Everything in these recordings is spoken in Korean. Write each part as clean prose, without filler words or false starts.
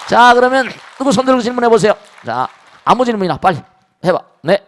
자, 그러면 누구 손 들고 질문해 보세요. 자, 아무 질문이나 빨리 해봐. 네.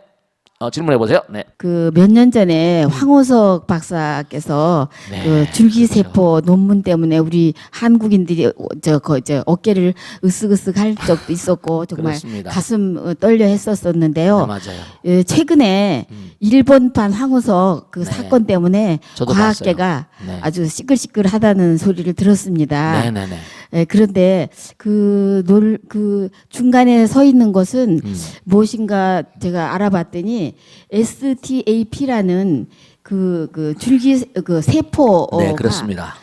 질문해 보세요. 네. 그 몇 년 전에 황호석 박사께서 네, 그 줄기세포 논문 때문에 우리 한국인들이 저 어깨를 으쓱으쓱 할 적도 있었고 정말 그렇습니다. 가슴 떨려 했었었는데요. 네, 맞아요. 예, 최근에 일본판 황호석 그 네. 사건 때문에 저도 과학계가 봤어요. 네. 아주 시끌시끌하다는 소리를 들었습니다. 네네네. 예, 그런데 그 중간에 서 있는 것은 무엇인가 제가 알아봤더니 STAP라는 그 줄기 그 세포가 네, 그렇습니다.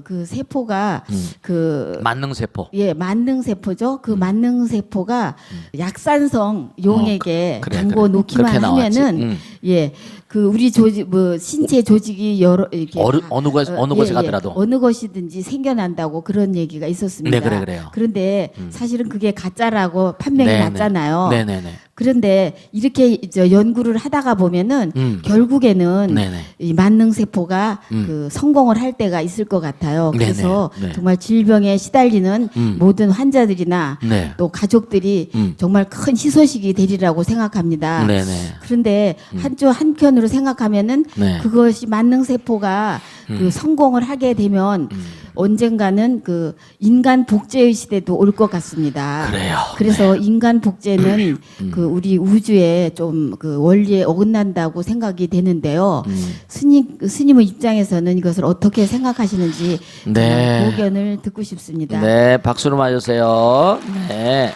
그 세포가 그 만능세포. 예, 만능세포죠. 그 만능세포가 약산성 용액에 그래, 담궈 그래. 놓기만 그렇게 나왔지. 하면은 예, 그 우리 조직 뭐 신체 조직이 여러 이렇게 어느 곳에 예, 가더라도. 어느 것이든지 생겨난다고 그런 얘기가 있었습니다. 네, 그래요. 그런데 사실은 그게 가짜라고 판명이 네네. 났잖아요. 네네네. 그런데 이렇게 연구를 하다가 보면은 결국에는 네네. 이 만능세포가 그 성공을 할 때가 있을 것 같아요. 그래서 네네. 네. 정말 질병에 시달리는 모든 환자들이나 네. 또 가족들이 정말 큰 희소식이 되리라고 생각합니다. 네네. 그런데 한편으로 생각하면은 네. 그것이 만능세포가 그 성공을 하게 되면 언젠가는 그 인간 복제의 시대도 올 것 같습니다. 그래요. 그래서 인간 복제는 그 우리 우주에 좀 그 원리에 어긋난다고 생각이 되는데요. 스님의 입장에서는 이것을 어떻게 생각하시는지 네. 정말 의견을 듣고 싶습니다. 네, 박수로 맞으세요. 네.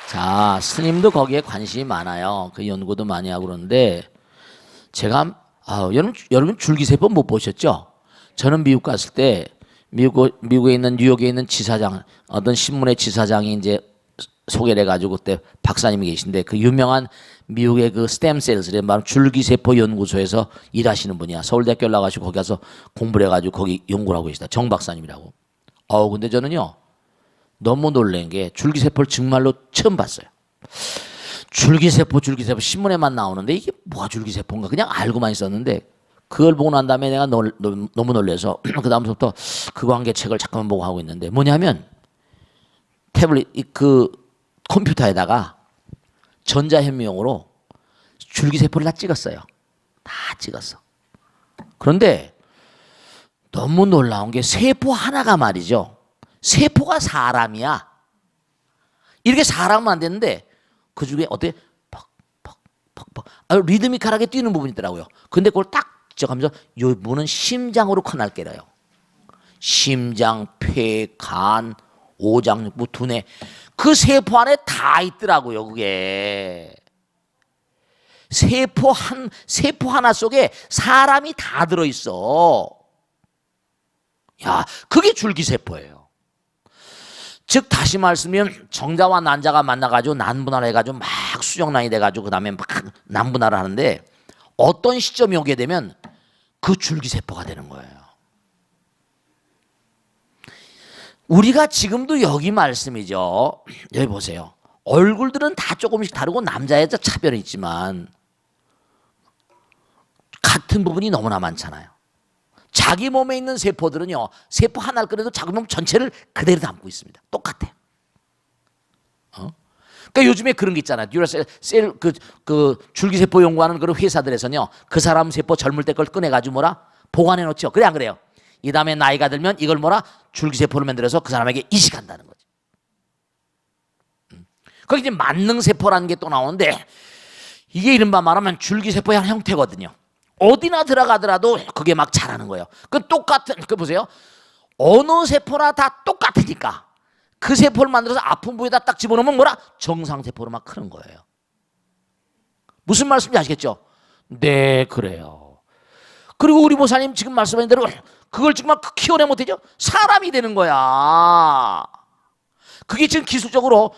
자, 스님도 거기에 관심이 많아요. 그 연구도 많이 하고 그러는데 제가 여러분 줄기세포 못 보셨죠? 저는 미국 갔을 때 미국에 있는 뉴욕에 있는 지사장 어떤 신문의 지사장이 이제 소개를 해가지고 그때 박사님이 계신데 그 유명한 미국의 그 스템셀스 바로 줄기세포 연구소에서 일하시는 분이야. 서울대학교 올라가시고 거기 가서 공부를 해가지고 거기 연구를 하고 계시다. 정 박사님이라고. 근데 저는요 너무 놀란 게 줄기세포를 정말로 처음 봤어요. 줄기세포 신문에만 나오는데 이게 뭐가 줄기세포인가 그냥 알고만 있었는데 그걸 보고 난 다음에 내가 너무 놀라서 그 다음부터 그 관계 책을 잠깐만 보고 하고 있는데 뭐냐면 태블릿 그 컴퓨터에다가 전자현미용으로 줄기세포를 다 찍었어요. 다 찍었어. 그런데 너무 놀라운 게 세포 하나가 말이죠. 세포가 사람이야. 이렇게 사람은 안 되는데 그 중에 어때? 퍽퍽퍽퍽 리드미컬하게 뛰는 부분이 있더라고요. 근데 그걸 딱 지적하면서 요 부분은 심장으로 커날게라요. 심장, 폐, 간, 오장육부, 두뇌 그 세포 안에 다 있더라고요. 그게 세포 하나 속에 사람이 다 들어 있어. 야, 그게 줄기세포예요. 즉 다시 말씀드리면 정자와 난자가 만나가지고 난분할 해가지고 막 수정란이 돼가지고 그 다음에 막 난분할을 하는데 어떤 시점이 오게 되면 그 줄기세포가 되는 거예요. 우리가 지금도 여기 말씀이죠. 여기 보세요. 얼굴들은 다 조금씩 다르고 남자 여자 차별이 있지만 같은 부분이 너무나 많잖아요. 자기 몸에 있는 세포들은요. 세포 하나를 꺼내도 자기 몸 전체를 그대로 담고 있습니다. 똑같아요. 그러니까 요즘에 그런 게 있잖아요. 듀라셀 그 줄기세포 연구하는 그런 회사들에서는요. 그 사람 세포 젊을 때 걸 꺼내가지고 뭐라 보관해 놓죠. 그래 안 그래요? 이 다음에 나이가 들면 이걸 뭐라 줄기세포를 만들어서 그 사람에게 이식한다는 거죠. 거기 이제 만능세포라는 게 또 나오는데 이게 이른바 말하면 줄기세포의 한 형태거든요. 어디나 들어가더라도 그게 막 자라는 거예요. 그 똑같은 그 보세요. 어느 세포나 다 똑같으니까 그 세포를 만들어서 아픈 부위에다 딱 집어넣으면 뭐라 정상세포로 막 크는 거예요. 무슨 말씀인지 아시겠죠? 네, 그래요. 그리고 우리 보사님 지금 말씀하신 대로 그걸 정말 키워내 못하죠? 사람이 되는 거야. 그게 지금 기술적으로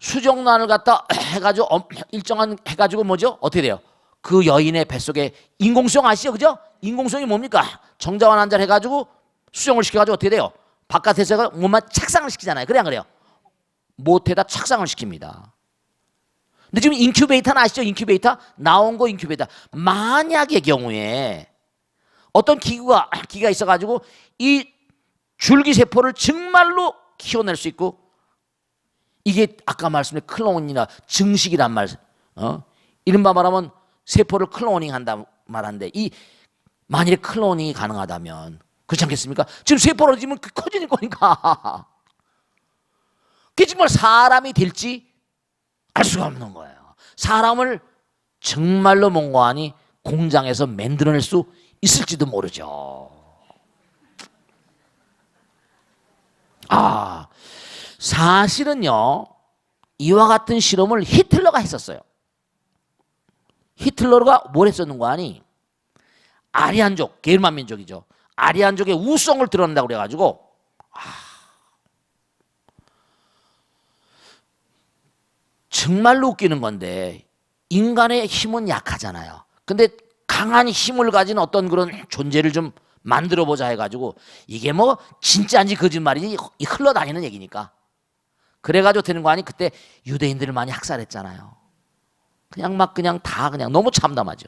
수정란을 갖다 해가지고 일정한 해가지고 뭐죠? 어떻게 돼요? 그 여인의 뱃속에 인공수정 아시죠? 그죠? 인공수정이 뭡니까? 정자와 난자를 해가지고 수정을 시켜가지고 어떻게 돼요? 바깥에서 몸만 착상을 시키잖아요. 그래 안 그래요? 못해다 착상을 시킵니다. 근데 지금 인큐베이터는 아시죠? 인큐베이터? 나온 거 인큐베이터. 만약의 경우에 어떤 기가 있어가지고 이 줄기세포를 정말로 키워낼 수 있고 이게 아까 말씀드린 클론이나 증식이란 말, 이른바 말하면 세포를 클로닝 한다 말한데, 이 만일에 클로닝이 가능하다면 그렇지 않겠습니까? 지금 세포를 얻으면 커지는 거니까 그게 정말 사람이 될지 알 수가 없는 거예요. 사람을 정말로 몽고하니 공장에서 만들어낼 수 있을지도 모르죠. 사실은요, 이와 같은 실험을 히틀러가 했었어요. 히틀러가 뭘 했었는 거 아니? 아리안족, 게르만 민족이죠. 아리안족의 우성을 드러낸다고 그래가지고, 정말로 웃기는 건데, 인간의 힘은 약하잖아요. 근데 강한 힘을 가진 어떤 그런 존재를 좀 만들어 보자 해가지고, 이게 뭐 진짜인지 거짓말인지 흘러다니는 얘기니까. 그래가지고 되는 거 아니? 그때 유대인들을 많이 학살했잖아요. 그냥 다 너무 참담하죠.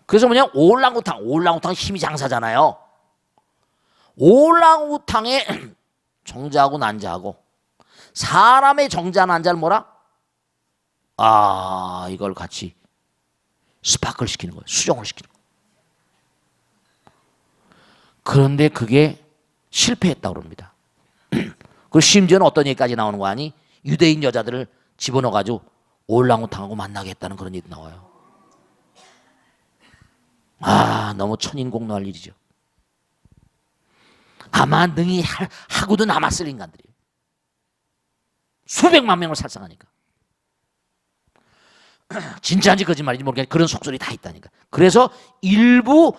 그래서 뭐냐, 오랑우탕 힘이 장사잖아요. 오랑우탕의 정자하고 난자하고 사람의 정자 난자를 뭐라? 이걸 같이 스파클 시키는 거예요. 수정을 시키는 거예요. 그런데 그게 실패했다고 그럽니다. 그리고 심지어는 어떤 얘기까지 나오는 거 아니? 유대인 여자들을 집어넣어가지고 올랑우탕하고 만나게 했다는 그런 얘기 나와요. 너무 천인공노할 일이죠. 아마 능히 하고도 남았을 인간들이에요. 수백만 명을 살상하니까. 진짜인지 거짓말인지 모르겠는데 그런 속설이 다 있다니까. 그래서 일부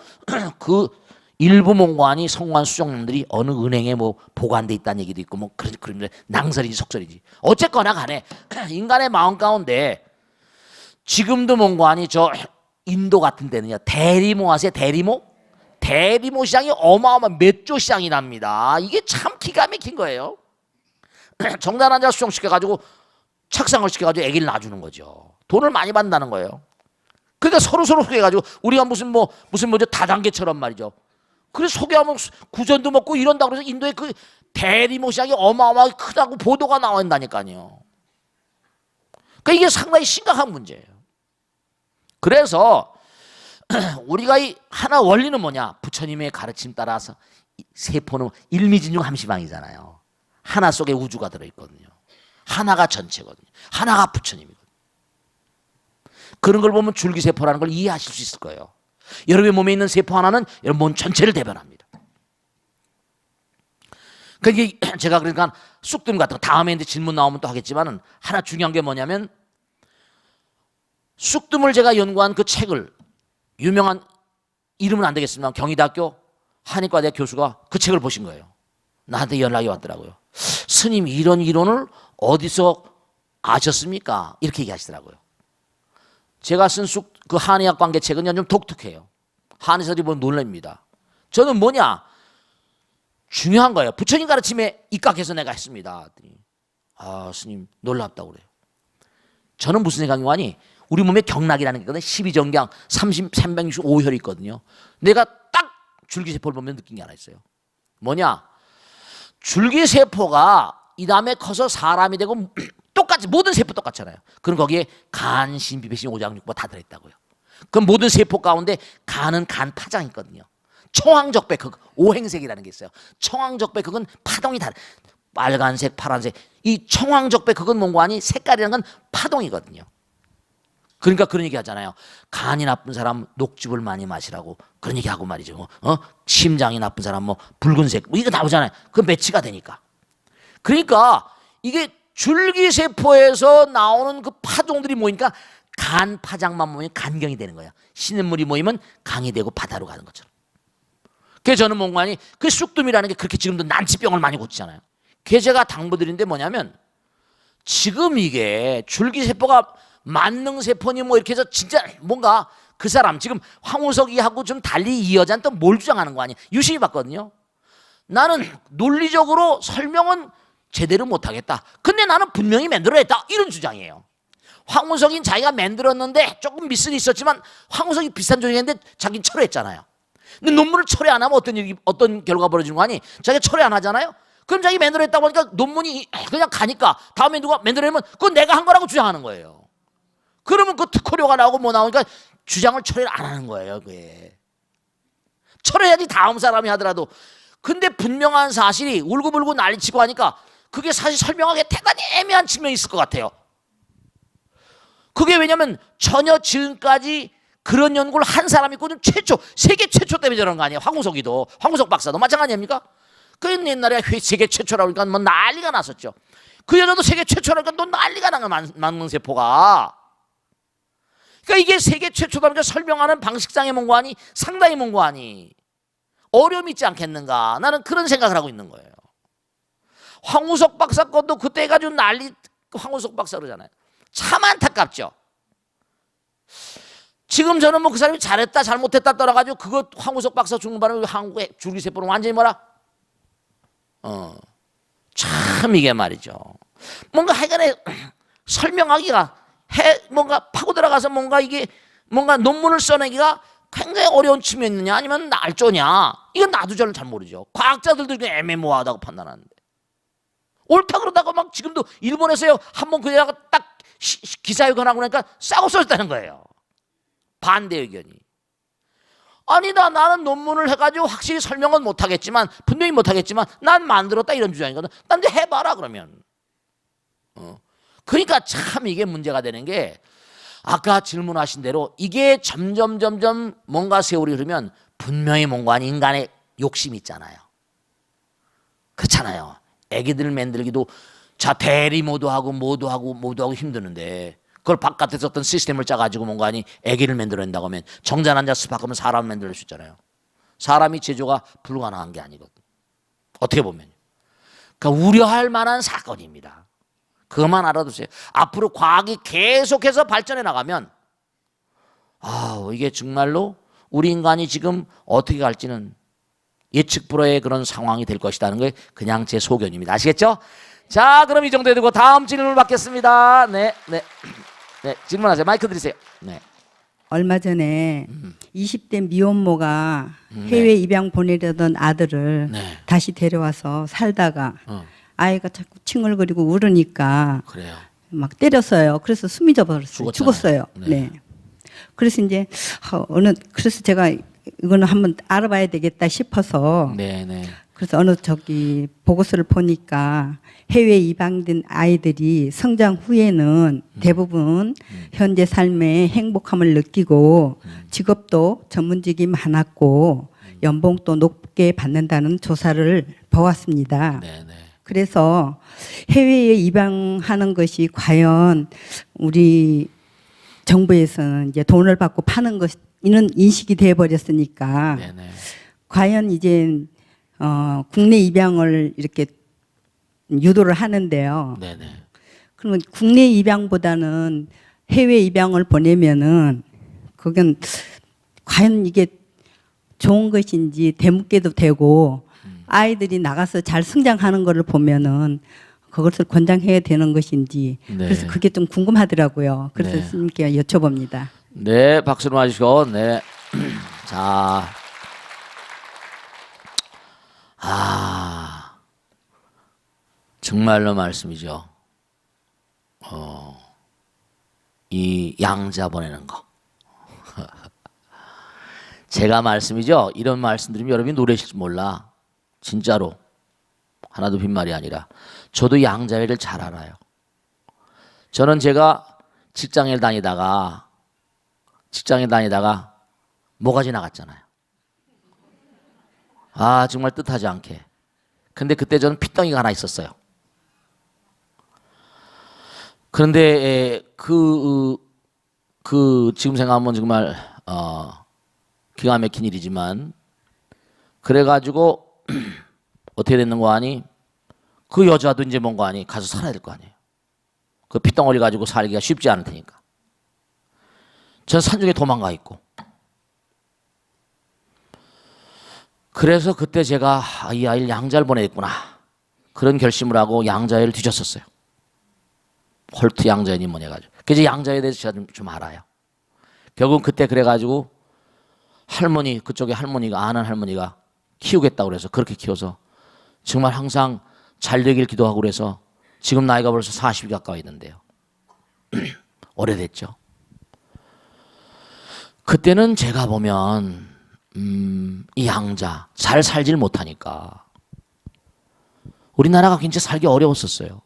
몽고하니 성공한 수정령들이 어느 은행에 뭐 보관돼 있다는 얘기도 있고 뭐 그런 낭설인지 속설인지 어쨌거나 간에 인간의 마음 가운데 지금도 몽고하니 저 인도 같은 데는요, 대리모 아세요? 대리모 시장이 어마어마한 몇 조 시장이 납니다. 이게 참 기가 막힌 거예요. 정단 환자 수정시켜가지고 착상을 시켜가지고 아기를 낳아주는 거죠. 돈을 많이 받는다는 거예요. 그러니까 서로 소개해가지고 우리가 무슨 다단계처럼 말이죠. 그래서 소개하면 구전도 먹고 이런다고 해서 인도의 그 대리모 시장이 어마어마하게 크다고 보도가 나와 있다니까요. 그러니까 이게 상당히 심각한 문제예요. 그래서 우리가 이 하나 원리는 뭐냐? 부처님의 가르침 따라서 세포는 일미진중 함시방이잖아요. 하나 속에 우주가 들어있거든요. 하나가 전체거든요. 하나가 부처님이거든요. 그런 걸 보면 줄기세포라는 걸 이해하실 수 있을 거예요. 여러분의 몸에 있는 세포 하나는 여러분 몸 전체를 대변합니다. 그러니까 제가 그러니까 쑥뜸 같은 거 다음에 이제 질문 나오면 또 하겠지만은 하나 중요한 게 뭐냐면 쑥뜸을 제가 연구한 그 책을 유명한 이름은 안 되겠습니다. 경희대학교 한의과대 교수가 그 책을 보신 거예요. 나한테 연락이 왔더라고요. 스님 이런 이론을 어디서 아셨습니까? 이렇게 얘기하시더라고요. 제가 쓴 그 한의학 관계 책은 좀 독특해요. 한의사들이 보면 놀랍니다. 저는 뭐냐? 중요한 거예요. 부처님 가르침에 입각해서 내가 했습니다. 스님 놀랍다고 그래요. 저는 무슨 생각이냐니 우리 몸에 경락이라는 게 있거든요. 12정경 365혈이 있거든요. 내가 딱 줄기세포를 보면 느낀 게 하나 있어요. 뭐냐? 줄기세포가 이 다음에 커서 사람이 되고 똑같이 모든 세포 똑같잖아요. 그럼 거기에 간, 신, 비배신, 오장육부 다 들어있다고요. 그럼 모든 세포 가운데 간은 간 파장이 있거든요. 청황적백흑, 오행색이라는 게 있어요. 청황적백흑은 파동이 다르. 빨간색, 파란색. 이 청황적백흑은 뭔가 아니 색깔이라는 건 파동이거든요. 그러니까 그런 얘기 하잖아요. 간이 나쁜 사람 녹즙을 많이 마시라고 그런 얘기 하고 말이죠. 심장이 나쁜 사람 뭐 붉은색 뭐 이거 나오잖아요. 그 매치가 되니까. 그러니까 이게 줄기세포에서 나오는 그 파종들이 모이니까 간 파장만 모이면 간경이 되는 거야. 신음물이 모이면 강이 되고 바다로 가는 것처럼. 그래서 저는 뭔가 아니 그 쑥뜸이라는 게 그렇게 지금도 난치병을 많이 고치잖아요. 그게 제가 당부드린 데 뭐냐면 지금 이게 줄기세포가 만능세포니 뭐 이렇게 해서 진짜 뭔가 그 사람 지금 황우석이하고 좀 달리 이 여자는 또 뭘 주장하는 거 아니야. 유심히 봤거든요. 나는 논리적으로 설명은 제대로 못하겠다. 근데 나는 분명히 만들어냈다. 이런 주장이에요. 황우석인 자기가 만들었는데 조금 미스는 있었지만 황우석이 비슷한 조직인데 자기는 철회했잖아요. 근데 논문을 철회 안 하면 어떤 결과가 벌어지는 거 아니? 자기가 철회 안 하잖아요. 그럼 자기 만들어냈다고 하니까 논문이 그냥 가니까 다음에 누가 만들어내면 그건 내가 한 거라고 주장하는 거예요. 그러면 그 특허료가 나오고 뭐 나오니까 주장을 철회를 안 하는 거예요. 그게 철회해야지 다음 사람이 하더라도. 근데 분명한 사실이 울고불고 난리치고 하니까 그게 사실 설명하기에 대단히 애매한 측면이 있을 것 같아요. 그게 왜냐면 전혀 지금까지 그런 연구를 한 사람이 있고 최초, 세계 최초 때문에 저런 거 아니에요. 황우석이도, 황우석 박사도 마찬가지 아닙니까? 그 옛날에 세계 최초라고 그러니까 뭐 난리가 났었죠. 그 여자도 세계 최초라니까 또 난리가 난 거야, 만능세포가. 그러니까 이게 세계 최초다 보니까 설명하는 방식상의 문과니 상당히 문과니 어려움이 있지 않겠는가. 나는 그런 생각을 하고 있는 거예요. 황우석 박사 것도 그때 해가지고 난리, 황우석 박사 그러잖아요. 참 안타깝죠. 지금 저는 뭐 그 사람이 잘했다 잘못했다 떠나가지고 그거 황우석 박사 죽는 바람에 한국의 줄기세포는 완전히 뭐라? 참 이게 말이죠. 뭔가 하여간에 설명하기가 뭔가 파고 들어가서 뭔가 이게 뭔가 논문을 써내기가 굉장히 어려운 측면이 있느냐 아니면 날조냐 이건 나도 잘 모르죠. 과학자들도 이게 애매모호하다고 판단하는데 옳다 그러다가 막 지금도 일본에서요 한번 그냥 딱 기사회견하고 나니까 싹 없어졌다는 거예요. 반대 의견이. 아니다 나는 논문을 해가지고 확실히 설명은 못하겠지만 분명히 못하겠지만 난 만들었다 이런 주장이거든. 난 이제 해봐라 그러면. 그러니까 참 이게 문제가 되는 게 아까 질문하신 대로 이게 점점 뭔가 세월이 흐르면 분명히 뭔가 인간의 욕심이 있잖아요. 그렇잖아요. 애기들 만들기도 자 대리 모두 하고 힘드는데 그걸 바깥에서 어떤 시스템을 짜가지고 뭔가니 애기를 만들어낸다고 하면 정자 난자 수박하면 사람을 만들 수 있잖아요. 사람이 제조가 불가능한 게 아니거든. 어떻게 보면. 그러니까 우려할 만한 사건입니다. 그것만 알아두세요. 앞으로 과학이 계속해서 발전해 나가면 이게 정말로 우리 인간이 지금 어떻게 갈지는 예측 불허의 그런 상황이 될 것이라는 게 그냥 제 소견입니다. 아시겠죠? 자, 그럼 이 정도에 두고 다음 질문을 받겠습니다. 네, 질문하세요. 마이크 드리세요. 네. 얼마 전에 20대 미혼모가 해외 입양 보내려던 아들을 네. 다시 데려와서 살다가 아이가 자꾸 칭얼거리고 울으니까 그래요. 막 때렸어요. 그래서 숨이 져버렸어요. 죽었어요. 네. 그래서 이제 그래서 제가 이거는 한번 알아봐야 되겠다 싶어서 그래서 보고서를 보니까 해외 입양된 아이들이 성장 후에는 대부분 현재 삶에 행복함을 느끼고 직업도 전문직이 많았고 연봉도 높게 받는다는 조사를 보았습니다. 그래서 해외에 입양하는 것이 과연 우리 정부에서는 이제 돈을 받고 파는 것이는 인식이 되어 버렸으니까 과연 이제 국내 입양을 이렇게 유도를 하는데요. 그러면 국내 입양보다는 해외 입양을 보내면은 그건 과연 이게 좋은 것인지 되묻게도 되고 아이들이 나가서 잘 성장하는 것을 보면은 그것을 권장해야 되는 것인지 그래서 그게 좀 궁금하더라고요. 그래서 스님께 여쭤봅니다. 네, 박수로 맞으시고 네. 자, 정말로 말씀이죠. 이 양자 보내는 거. 제가 말씀이죠. 이런 말씀드리면 여러분이 노래실지 몰라. 진짜로. 하나도 빈말이 아니라. 저도 양자회를 잘 알아요. 저는 제가 직장에 다니다가 모가지 나갔잖아요. 정말 뜻하지 않게. 근데 그때 저는 핏덩이가 하나 있었어요. 그런데 지금 생각하면 정말 기가 막힌 일이지만 그래가지고 어떻게 됐는 거 아니? 그 여자도 이제 뭔가 아니 가서 살아야 될 거 아니에요. 그 핏덩어리 가지고 살기가 쉽지 않을 테니까. 전 산중에 도망가 있고. 그래서 그때 제가 이 아이를 양자를 보내겠구나. 그런 결심을 하고 양자회를 뒤졌었어요. 홀트 양자회니 뭐냐 가지고. 그래서 양자회에 대해서 제가 좀 알아요. 결국 그때 그래가지고 그쪽에 할머니가 아는 할머니가 키우겠다고 그래서 그렇게 키워서 정말 항상 잘 되길 기도하고 그래서 지금 나이가 벌써 40이 가까이 있는데요. 오래됐죠. 그때는 제가 보면 이 양자 잘 살질 못하니까 우리나라가 굉장히 살기 어려웠었어요.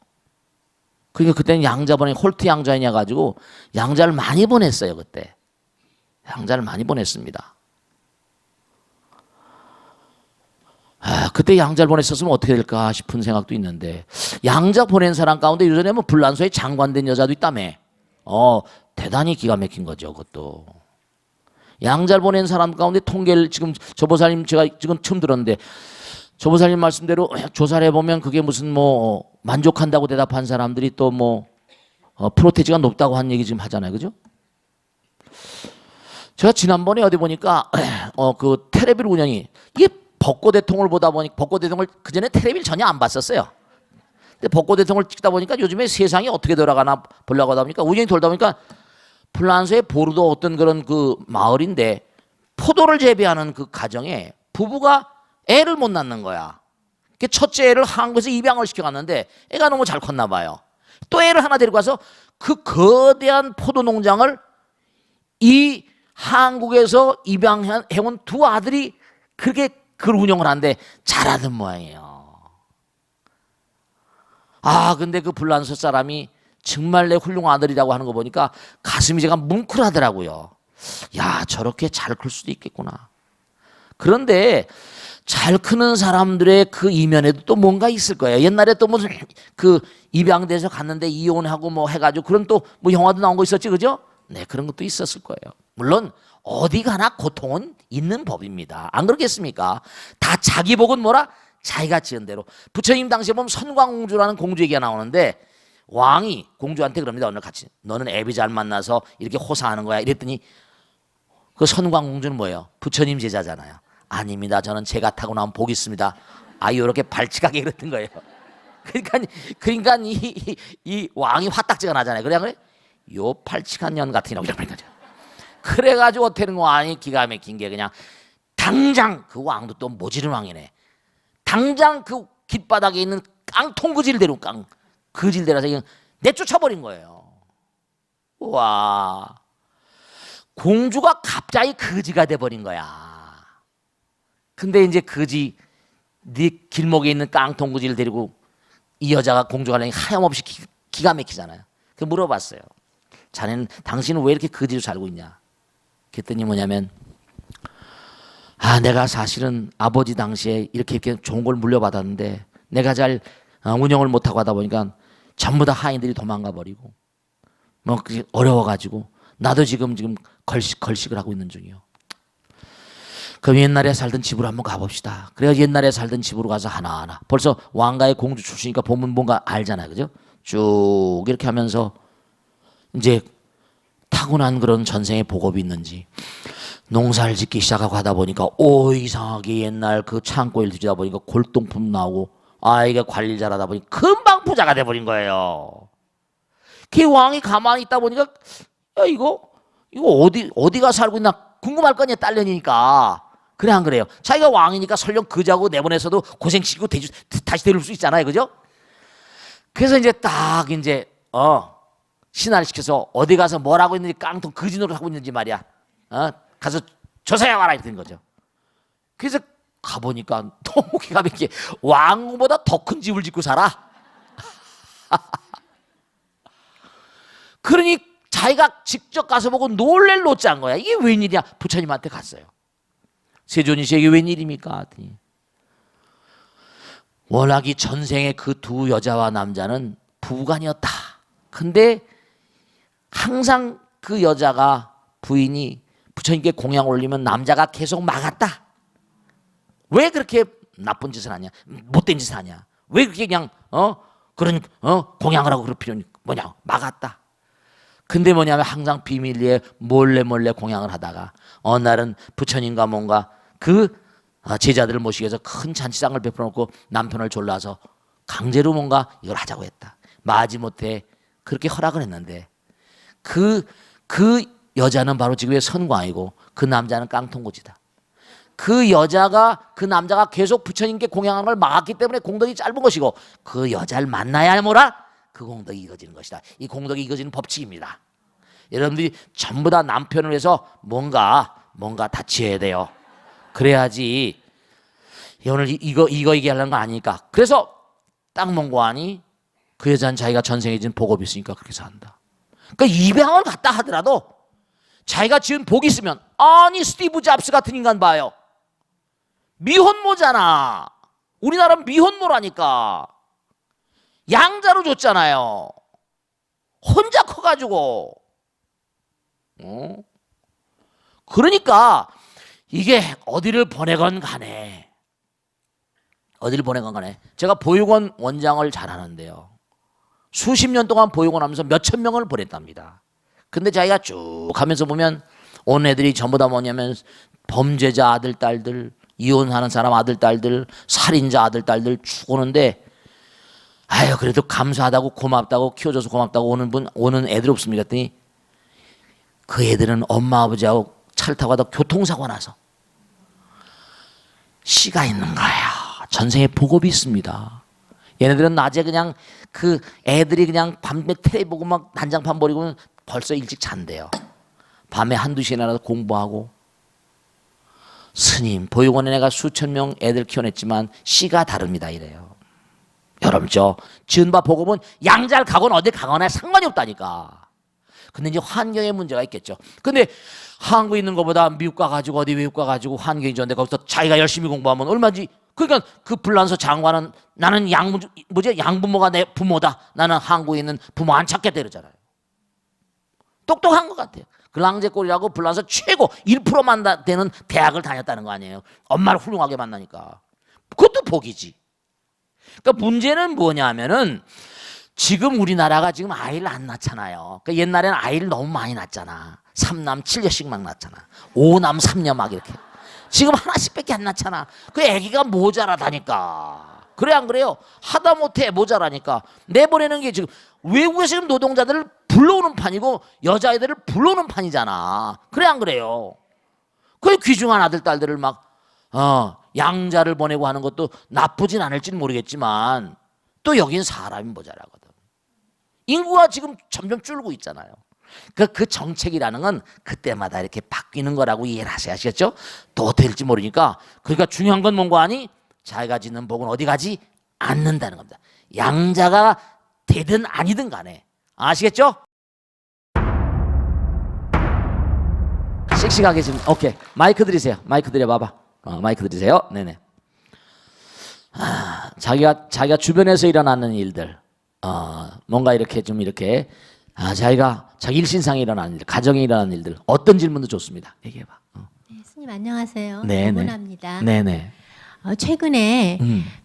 그러니까 그때는 양자 보내 홀트 양자이냐 가지고 양자를 많이 보냈어요. 그때 양자를 많이 보냈습니다. 그때 양자를 보냈었으면 어떻게 될까 싶은 생각도 있는데 양자 보낸 사람 가운데 요전에 뭐 불란서에 장관된 여자도 있다며. 대단히 기가 막힌 거죠. 그것도 양자를 보낸 사람 가운데 통계를 지금 조보살님 제가 지금 처음 들었는데 조보살님 말씀대로 조사를 해보면 그게 무슨 뭐 만족한다고 대답한 사람들이 또 뭐 프로테지가 높다고 한 얘기 지금 하잖아요. 그죠? 제가 지난번에 어디 보니까 그 테레비 운영이 이게 벚꽃 대통을 보다 보니까 벚꽃 대통을 그전에 텔레비를 전혀 안 봤었어요. 근데 벚꽃 대통을 찍다 보니까 요즘에 세상이 어떻게 돌아가나 보려고 하다 보니까 우연히 돌다 보니까 프랑스의 보르도 어떤 그런 그 마을인데 포도를 재배하는 그 가정에 부부가 애를 못 낳는 거야. 첫째 애를 한국에서 입양을 시켜갔는데 애가 너무 잘 컸나 봐요. 또 애를 하나 데리고 가서 그 거대한 포도 농장을 이 한국에서 입양해온 두 아들이 그렇게 그걸 운영을 하는데 잘하던 모양이에요. 근데 그 불란서 사람이 정말 내 훌륭한 아들이라고 하는 거 보니까 가슴이 제가 뭉클하더라고요. 야, 저렇게 잘 클 수도 있겠구나. 그런데 잘 크는 사람들의 그 이면에도 또 뭔가 있을 거예요. 옛날에 또 무슨 그 입양돼서 갔는데 이혼하고 뭐 해가지고 그런 또 뭐 영화도 나온 거 있었지, 그죠? 네, 그런 것도 있었을 거예요. 물론 어디 가나 고통은 있는 법입니다. 안 그렇겠습니까? 다 자기 복은 뭐라? 자기가 지은 대로. 부처님 당시에 보면 선광공주라는 공주 얘기가 나오는데 왕이 공주한테 그럽니다. 오늘 같이 너는 애비 잘 만나서 이렇게 호사하는 거야. 이랬더니 그 선광공주는 뭐예요? 부처님 제자잖아요. 아닙니다. 저는 제가 타고 나온 복이 있습니다. 이렇게 발칙하게 그랬던 거예요. 그러니까 이 왕이 화딱지가 나잖아요. 그래 요 발칙한 년 같은 이라고 이러는 거죠. 그래가지고 어떻게 왕이 기가 막힌 게 그냥 당장 그 왕도 또 모지른 왕이네. 당장 그 길바닥에 있는 깡통그지를 데리고 그지를 데려서 그냥 내쫓아버린 거예요. 와, 공주가 갑자기 거지가 돼버린 거야. 근데 이제 거지 네 길목에 있는 깡통그지를 데리고 이 여자가 공주가 하려니 하염없이 기가 막히잖아요. 그 물어봤어요. 자네는 당신은 왜 이렇게 거지로 살고 있냐? 그랬더니 뭐냐면 내가 사실은 아버지 당시에 이렇게 좋은 걸 물려받았는데 내가 잘 운영을 못하고 하다 보니까 전부 다 하인들이 도망가 버리고 뭐 어려워가지고 나도 지금 걸식을 하고 있는 중이요. 그럼 옛날에 살던 집으로 한번 가봅시다. 그래서 옛날에 살던 집으로 가서 하나하나 벌써 왕가의 공주 출신이니까 보면 뭔가 알잖아요. 그죠? 쭉 이렇게 하면서 이제 타고난 그런 전생의 복업이 있는지 농사를 짓기 시작하고 하다 보니까 이상하게 옛날 그 창고에 뒤지다 보니까 골동품 나오고 이게 관리를 잘하다 보니 금방 부자가 돼버린 거예요. 그 왕이 가만히 있다 보니까 이거 어디가 살고 있나 궁금할 거 아니야. 딸년이니까. 그래 안 그래요? 자기가 왕이니까 설령 그자고 내보내서도 고생시키고 다시 데려올 수 있잖아요. 그죠? 그래서 이제 딱 이제 신하를 시켜서 어디 가서 뭘 하고 있는지 깡통 거지노릇 하고 있는지 말이야. 가서 조사해 와라 이랬던 거죠. 그래서 가보니까 너무 기가 막히게 왕보다 더 큰 집을 짓고 살아. 그러니 자기가 직접 가서 보고 놀랄 노짜인 거야. 이게 웬일이야? 부처님한테 갔어요. 세존이시 이게 웬일입니까? 워낙 이 전생에 그 두 여자와 남자는 부부간이었다. 근데 항상 그 여자가 부인이 부처님께 공양 올리면 남자가 계속 막았다. 왜 그렇게 나쁜 짓을 하냐? 못된 짓을 하냐? 왜 그렇게 그냥 그런 공양을 하고 그럴 필요는 뭐냐? 막았다. 근데 뭐냐면 항상 비밀리에 몰래 공양을 하다가 어느 날은 부처님과 뭔가 그 제자들을 모시기 위해서 큰 잔치상을 베풀어 놓고 남편을 졸라서 강제로 뭔가 이걸 하자고 했다. 마지못해 그렇게 허락을 했는데 그 여자는 바로 지금의 선광이고 그 남자는 깡통고지다. 그 여자가 그 남자가 계속 부처님께 공양하는 걸 막았기 때문에 공덕이 짧은 것이고 그 여자를 만나야 뭐라? 그 공덕이 이거지는 것이다. 이 공덕이 이거지는 법칙입니다. 여러분들이 전부 다 남편을 위해서 뭔가 다 지어야 돼요. 그래야지 오늘 이거 얘기하려는 거 아니니까. 그래서 땅몽고하니 그 여자는 자기가 전생에 지은 복업이 있으니까 그렇게 산다. 그러니까 입양을 갔다 하더라도 자기가 지은 복이 있으면 아니 스티브 잡스 같은 인간 봐요. 미혼모잖아. 우리나라는 미혼모라니까. 양자로 줬잖아요. 혼자 커가지고. 그러니까 이게 어디를 보내건 간에 제가 보육원 원장을 잘 하는데요. 수십 년 동안 보육원 하면서 몇천 명을 보냈답니다. 근데 자기가 쭉 하면서 보면 온 애들이 전부 다 뭐냐면 범죄자 아들, 딸들, 이혼하는 사람 아들, 딸들, 살인자 아들, 딸들 쭉 오는데 아유 그래도 감사하다고 고맙다고 키워줘서 고맙다고 오는 애들 없습니까? 그랬더니 그 애들은 엄마 아버지하고 차를 타고 가다 교통사고 나서 씨가 있는 거야. 전생에 복업이 있습니다. 얘네들은 낮에 그냥 그 애들이 그냥 밤에 텔레비 보고 막 난장판 버리고는 벌써 일찍 잔대요. 밤에 한두 시에나라도 공부하고. 스님 보육원에 내가 수천 명 애들 키워냈지만 씨가 다릅니다 이래요. 여러분 저 지은 바 복업은 양잘 가거나 어디 가거나 상관이 없다니까. 근데 이제 환경에 문제가 있겠죠. 근데 한국에 있는 것보다 미국 가가지고 어디 외국 가가지고 환경이 좋은데 거기서 자기가 열심히 공부하면 얼마지. 그러니까 그 불란서 장관은 나는 양부모가 내 부모다. 나는 한국에 있는 부모 안 찾겠다 이러잖아요. 똑똑한 것 같아요. 글랑제골이라고 불란서 최고 1%만 되는 대학을 다녔다는 거 아니에요. 엄마를 훌륭하게 만나니까. 그것도 복이지. 그러니까 문제는 뭐냐면은 지금 우리나라가 지금 아이를 안 낳잖아요. 그러니까 옛날에는 아이를 너무 많이 낳잖아. 3남 7녀씩 막 낳잖아. 5남 3녀 막 이렇게. 지금 하나씩밖에 안 낳잖아. 그 애기가 모자라다니까. 그래 안 그래요? 하다못해 모자라니까. 내보내는 게 지금 외국에 지금 노동자들을 불러오는 판이고 여자아이들을 불러오는 판이잖아. 그래 안 그래요? 그 귀중한 아들 딸들을 막 양자를 보내고 하는 것도 나쁘진 않을지는 모르겠지만 또 여긴 사람이 모자라거든. 인구가 지금 점점 줄고 있잖아요. 그 정책이라는 건 그때마다 이렇게 바뀌는 거라고 이해를 하셔야 아시겠죠? 또 어떻게 될지 모르니까. 그러니까 중요한 건 뭔가 하니 자기가 짓는 복은 어디 가지 않는다는 겁니다. 양자가 되든 아니든 간에. 아시겠죠? 씩씩하게 지금 오케이 마이크 드리세요. 마이크 드려봐봐. 마이크 드리세요. 네네. 자기가 주변에서 일어나는 일들, 뭔가 이렇게 좀 이렇게 자기 일신상에 일어나는 일, 가정에 일어나는 일들, 어떤 질문도 좋습니다. 얘기해봐. 네, 스님 안녕하세요. 네네. 문화입니다. 네네. 최근에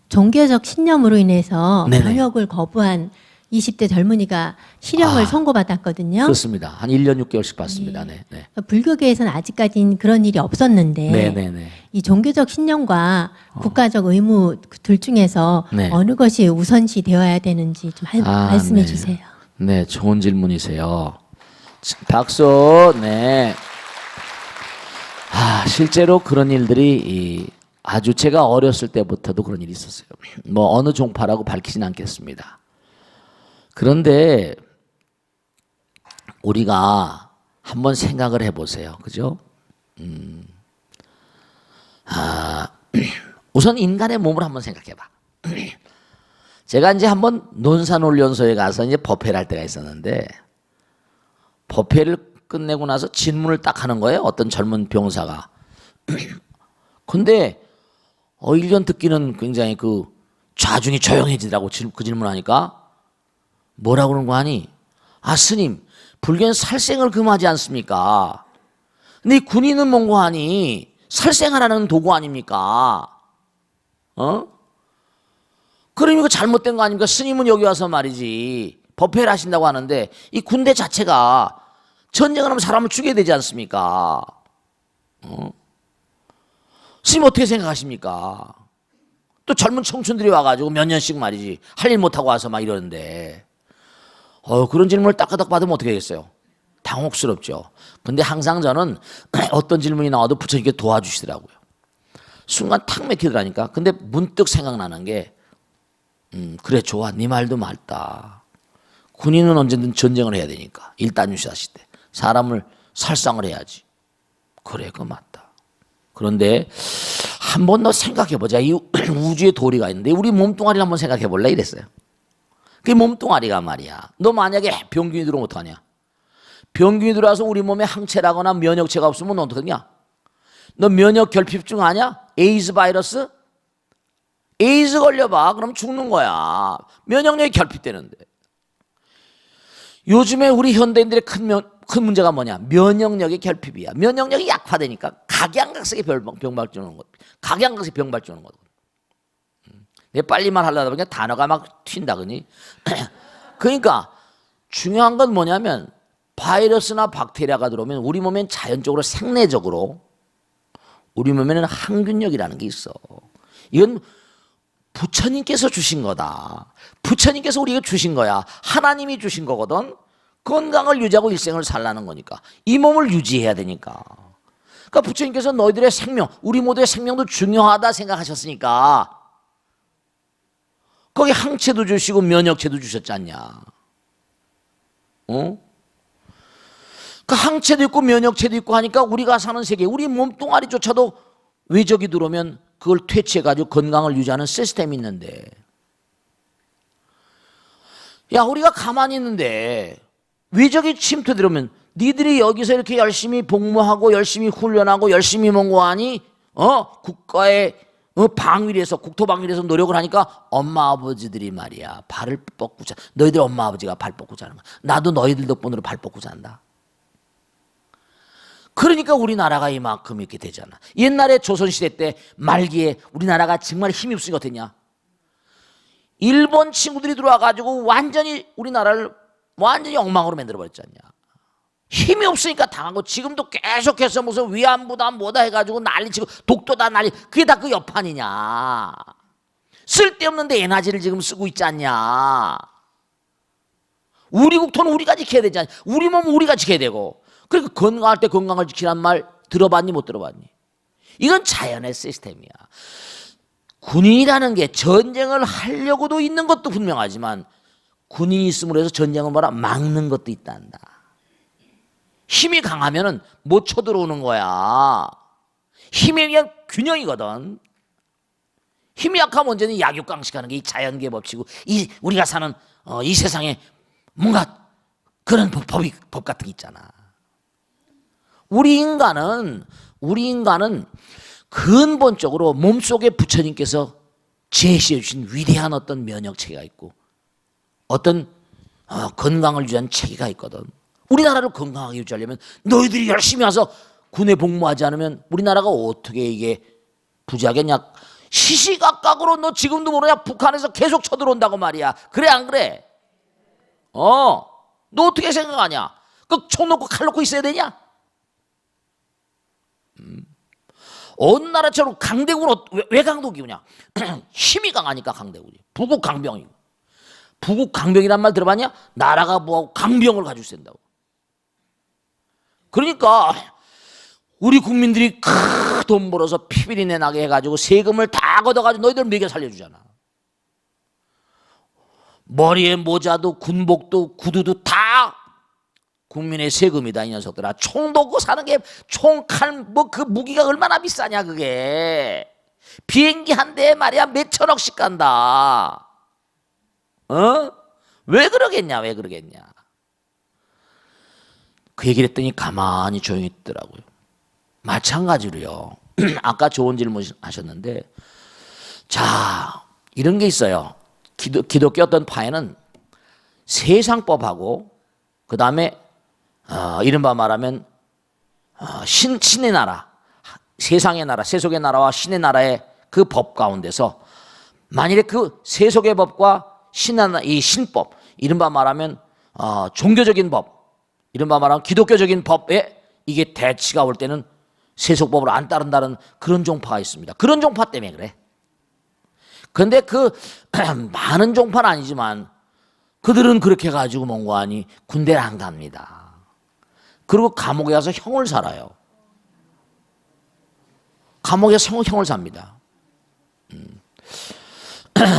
종교적 신념으로 인해서 네네. 병역을 거부한 20대 젊은이가 실형을 선고받았거든요. 그렇습니다. 한 1년 6개월씩 받습니다. 네. 네. 불교계에서는 아직까지는 그런 일이 없었는데 네네네. 이 종교적 신념과 국가적 의무 둘 중에서 네. 어느 것이 우선시 되어야 되는지 좀 말씀해 네. 주세요. 네, 좋은 질문이세요. 박수. 네. 실제로 그런 일들이 아주 제가 어렸을 때부터도 그런 일이 있었어요. 뭐 어느 종파라고 밝히진 않겠습니다. 그런데 우리가 한번 생각을 해보세요. 그죠? 우선 인간의 몸을 한번 생각해봐. 제가 이제 한번 논산훈련소에 가서 이제 법회를 할 때가 있었는데 법회를 끝내고 나서 질문을 딱 하는 거예요. 어떤 젊은 병사가. 근데 1년 듣기는 굉장히 그 좌중이 조용해지더라고. 그 질문하니까 뭐라고 그러는 거 아니? 스님, 불교는 살생을 금하지 않습니까? 근데 이 군인은 뭔고 하니 살생하라는 도구 아닙니까? 그럼 이거 잘못된 거 아닙니까? 스님은 여기 와서 말이지 법회를 하신다고 하는데 이 군대 자체가 전쟁을 하면 사람을 죽여야 되지 않습니까? 스님 어떻게 생각하십니까? 또 젊은 청춘들이 와가지고 몇 년씩 말이지 할 일 못하고 와서 막 이러는데 그런 질문을 따까닥 받으면 어떻게 하겠어요? 당혹스럽죠. 근데 항상 저는 어떤 질문이 나와도 부처님께 도와주시더라고요. 순간 탁 맥히더라니까. 근데 문득 생각나는 게 그래 좋아 네 말도 맞다. 군인은 언제든 전쟁을 해야 되니까 일단 유시하실 때 사람을 살상을 해야지. 그래 그거 맞다. 그런데 한 번 더 생각해보자. 이 우주의 도리가 있는데 우리 몸뚱아리를 한번 생각해볼래 이랬어요. 그 몸뚱아리가 말이야. 너 만약에 병균이 들어오면 어떡하냐. 병균이 들어와서 우리 몸에 항체라거나 면역체가 없으면 너 어떡하냐. 너 면역 결핍증 아냐? 에이즈 바이러스? 에이즈 걸려봐. 그럼 죽는 거야. 면역력이 결핍되는데. 요즘에 우리 현대인들의 큰 문제가 뭐냐? 면역력의 결핍이야. 면역력이 약화되니까 각양각색의 병발주 오는 것. 각양각색 병발주 오는 거거든. 내 빨리 말하려다 보니까 단어가 막 튄다 그니. 그러니까 중요한 건 뭐냐면 바이러스나 박테리아가 들어오면 우리 몸엔 자연적으로 생내적으로 우리 몸에는 항균력이라는 게 있어. 이건 부처님께서 주신 거다. 부처님께서 우리에게 주신 거야. 하나님이 주신 거거든. 건강을 유지하고 일생을 살라는 거니까. 이 몸을 유지해야 되니까. 그러니까 부처님께서 너희들의 생명, 우리 모두의 생명도 중요하다 생각하셨으니까 거기 항체도 주시고 면역체도 주셨지 않냐. 어? 그 항체도 있고 면역체도 있고 하니까 우리가 사는 세계, 우리 몸뚱아리조차도 외적이 들어오면 그걸 퇴치해가지고 건강을 유지하는 시스템이 있는데, 야 우리가 가만히 있는데 외적이 침투 들어오면 니들이 여기서 이렇게 열심히 복무하고 열심히 훈련하고 열심히 뭔고하니 국가의 방위를 해서 국토방위를 해서 노력을 하니까 엄마 아버지들이 말이야 발을 뻗고 자. 너희들 엄마 아버지가 발 뻗고 자는 거야. 나도 너희들 덕분으로 발 뻗고 잔다. 그러니까 우리나라가 이만큼 이렇게 되잖아. 옛날에 조선시대 때 말기에 우리나라가 정말 힘이 없으니까 어땠냐. 일본 친구들이 들어와가지고 완전히 우리나라를 완전히 엉망으로 만들어버렸지 않냐. 힘이 없으니까 당하고 지금도 계속해서 무슨 위안부다 뭐다 해가지고 난리치고 독도다 난리. 그게 다 그 여판이냐. 쓸데없는데 에너지를 지금 쓰고 있지 않냐. 우리 국토는 우리가 지켜야 되지 않냐. 우리 몸은 우리가 지켜야 되고. 그러니까 건강할 때 건강을 지키란 말 들어봤니 못 들어봤니? 이건 자연의 시스템이야. 군인이라는 게 전쟁을 하려고도 있는 것도 분명하지만 군인이 있음으로 해서 전쟁을 뭐라 막는 것도 있단다. 힘이 강하면은 못 쳐들어오는 거야. 힘에 의한 균형이거든. 힘이 약하면 언제든 약육강식하는 게 이 자연계의 법칙이고 이 우리가 사는 이 세상에 뭔가 그런 법 같은 게 있잖아. 우리 인간은 근본적으로 몸속에 부처님께서 제시해 주신 위대한 어떤 면역체계가 있고 어떤 건강을 유지하는 체계가 있거든. 우리나라를 건강하게 유지하려면 너희들이 열심히 와서 군에 복무하지 않으면 우리나라가 어떻게 이게 부지하겠냐. 시시각각으로 너 지금도 모르냐. 북한에서 계속 쳐들어온다고 말이야. 그래 안 그래? 너 어떻게 생각하냐? 그 총 놓고 칼 놓고 있어야 되냐? 어느 나라처럼 강대국은 왜 강대국이냐? 힘이 강하니까 강대국이. 부국 강병이고. 부국 강병이란 말 들어봤냐? 나라가 뭐하고 강병을 가지고 있다고. 그러니까 우리 국민들이 돈 벌어서 피비린내 나게 해가지고 세금을 다 걷어가지고 너희들 먹여 살려주잖아. 머리에 모자도 군복도 구두도 다 국민의 세금이다 이 녀석들아. 총도 없고 사는 게 총칼 뭐 그 무기가 얼마나 비싸냐 그게. 비행기 한 대에 말이야 몇 천억씩 간다. 왜 그러겠냐 왜 그러겠냐. 그 얘기를 했더니 가만히 조용히 있더라고요. 마찬가지로요. 아까 좋은 질문 하셨는데 자 이런 게 있어요. 기독교 어떤 파에는 세상법하고 그 다음에 이른바 말하면 신의 나라, 세상의 나라, 세속의 나라와 신의 나라의 그 법 가운데서 만일에 그 세속의 법과 이 신법, 이른바 말하면 종교적인 법, 이른바 말하면 기독교적인 법에 이게 대치가 올 때는 세속법을 안 따른다는 그런 종파가 있습니다. 그런 종파 때문에 그래. 그런데 그 많은 종파는 아니지만 그들은 그렇게 가지고 뭔가 하니 군대를 안 갑니다. 그리고 감옥에 가서 형을 살아요. 감옥에 생형을 삽니다.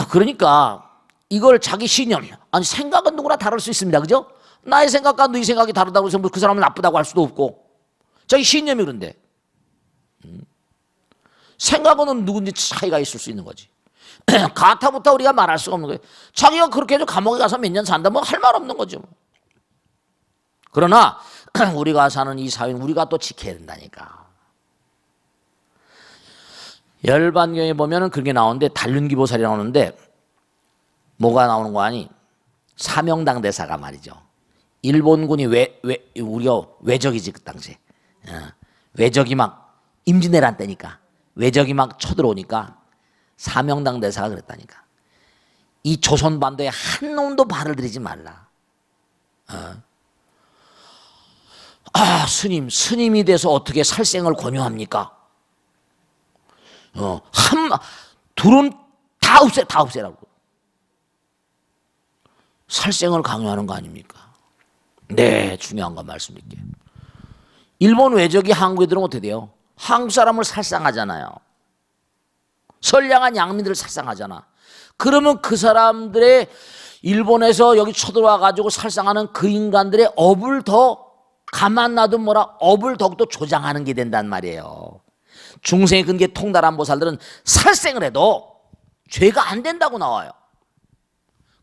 그러니까 이걸 자기 신념, 아니 생각은 누구나 다를 수 있습니다. 그죠? 나의 생각과 너희 생각이 다르다고 해서 그 사람은 나쁘다고 할 수도 없고 자기 신념이 그런데 생각은 누군지 차이가 있을 수 있는 거지. 가타부터 우리가 말할 수가 없는 거예요. 자기가 그렇게 해도 감옥에 가서 몇 년 산다면 할 말 없는 거죠. 그러나 우리가 사는 이 사회는 우리가 또 지켜야 된다니까. 열반경에 보면은 그게 나오는데 단륜기보살이 나오는데 뭐가 나오는 거 아니? 사명당 대사가 말이죠. 일본군이 우리가 외적이지 그 당시에. 외적이 막 임진왜란 때니까 외적이 막 쳐들어오니까 사명당 대사가 그랬다니까. 이 조선반도에 한 놈도 발을 들이지 말라. 스님이 돼서 어떻게 살생을 권유합니까? 둘은 다 없애라고. 살생을 강요하는 거 아닙니까? 네, 중요한 거 말씀드릴게요. 일본 외적이 한국에 들어오면 어떻게 돼요? 한국 사람을 살상하잖아요. 선량한 양민들을 살상하잖아. 그러면 그 사람들의 일본에서 여기 쳐들어와 가지고 살상하는 그 인간들의 업을 더 가만 놔둔 업을 더욱더 조장하는 게 된단 말이에요. 중생의 근기에 통달한 보살들은 살생을 해도 죄가 안 된다고 나와요.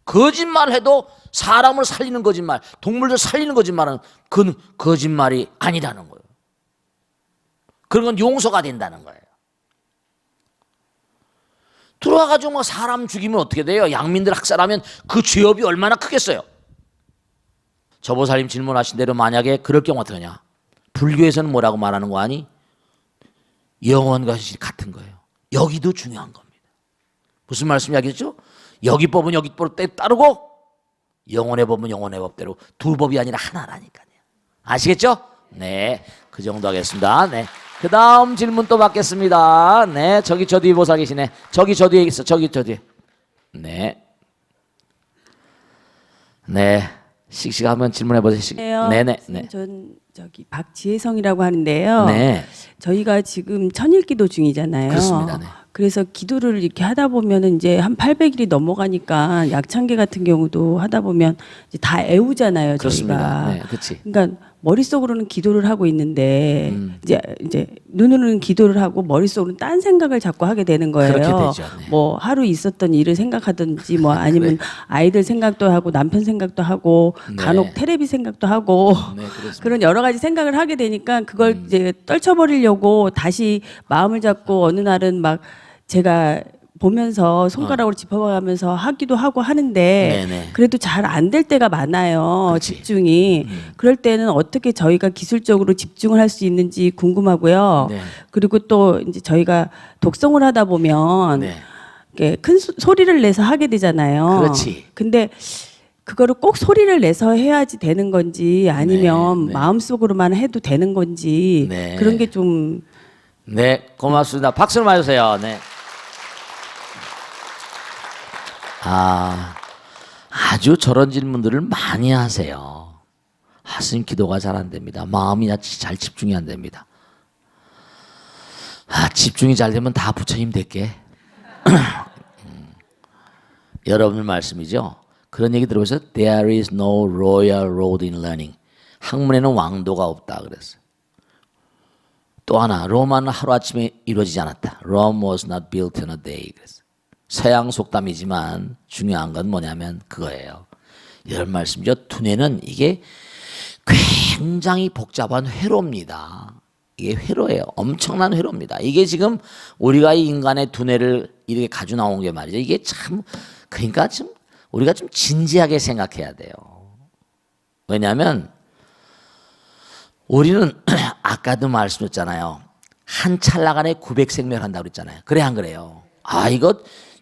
거짓말해도 사람을 살리는 거짓말, 동물들 살리는 거짓말은 그건 거짓말이 아니라는 거예요. 그런 건 용서가 된다는 거예요. 들어와가지고 뭐 사람 죽이면 어떻게 돼요? 양민들 학살하면 그 죄업이 얼마나 크겠어요? 저 보살님 질문하신 대로 만약에 그럴 경우 어떻게 하냐? 불교에서는 뭐라고 말하는 거 아니? 영원과 현실이 같은 거예요. 여기도 중요한 겁니다. 무슨 말씀이 하겠죠? 여기 법은 여기 법대로 따르고 영혼의 법은 영혼의 법대로 두 법이 아니라 하나라니까요. 아시겠죠? 네, 그 정도 하겠습니다. 네, 그 다음 질문 또 받겠습니다. 네, 저기 저 뒤에 보살 계시네. 저기 저 뒤에 있어. 저기 저 뒤에. 네, 네, 씩씩 한번 질문해 보세요. 네네. 네. 전 저기 박지혜성이라고 하는데요. 네. 저희가 지금 천일기도 중이잖아요. 그렇습니다. 네. 그래서 기도를 이렇게 하다 보면은 이제 한 800일이 넘어가니까 약창계 같은 경우도 하다 보면 이제 다 애우잖아요. 그렇습니다. 저희가. 네, 그렇지. 그러니까 머릿속으로는 기도를 하고 있는데 이제 눈으로는 기도를 하고 머릿속으로는 딴 생각을 자꾸 하게 되는 거예요. 그렇게 되죠. 네. 뭐 하루 있었던 일을 생각하든지 뭐 아니면 아이들 생각도 하고 남편 생각도 하고 네. 간혹 테레비 생각도 하고 네, 그렇습니다. 그런 여러 가지 생각을 하게 되니까 그걸 이제 떨쳐버리려고 다시 마음을 잡고 어느 날은 막 제가 보면서 손가락으로 짚어가면서 하기도 하고 하는데 네네. 그래도 잘 안 될 때가 많아요. 그렇지. 집중이. 그럴 때는 어떻게 저희가 기술적으로 집중을 할 수 있는지 궁금하고요. 네. 그리고 또 이제 저희가 독성을 하다 보면 네. 이렇게 큰 소리를 내서 하게 되잖아요. 그렇지. 근데 그거를 꼭 소리를 내서 해야지 되는 건지 아니면 네. 마음속으로만 해도 되는 건지 네. 그런 게 좀 네, 고맙습니다. 박수를 맞으세요. 네. 아주 저런 질문들을 많이 하세요. 스님 기도가 잘 안 됩니다. 마음이 잘 집중이 안 됩니다. 집중이 잘 되면 다 부처님 될게. 여러분의 말씀이죠. 그런 얘기 들어보세요. There is no royal road in learning. 학문에는 왕도가 없다 그랬어요. 또 하나, 로마는 하루아침에 이루어지지 않았다. Rome was not built in a day. 그랬어요. 서양 속담이지만 중요한 건 뭐냐면 그거예요. 이런 말씀이죠. 두뇌는 이게 굉장히 복잡한 회로입니다. 이게 회로예요. 엄청난 회로입니다. 이게 지금 우리가 이 인간의 두뇌를 이렇게 가지고 나온 게 말이죠. 이게 참 그러니까 좀 우리가 좀 진지하게 생각해야 돼요. 왜냐하면 우리는 아까도 말씀드렸잖아요. 한 찰나간에 900생멸 한다고 그랬잖아요. 그래 안 그래요? 이거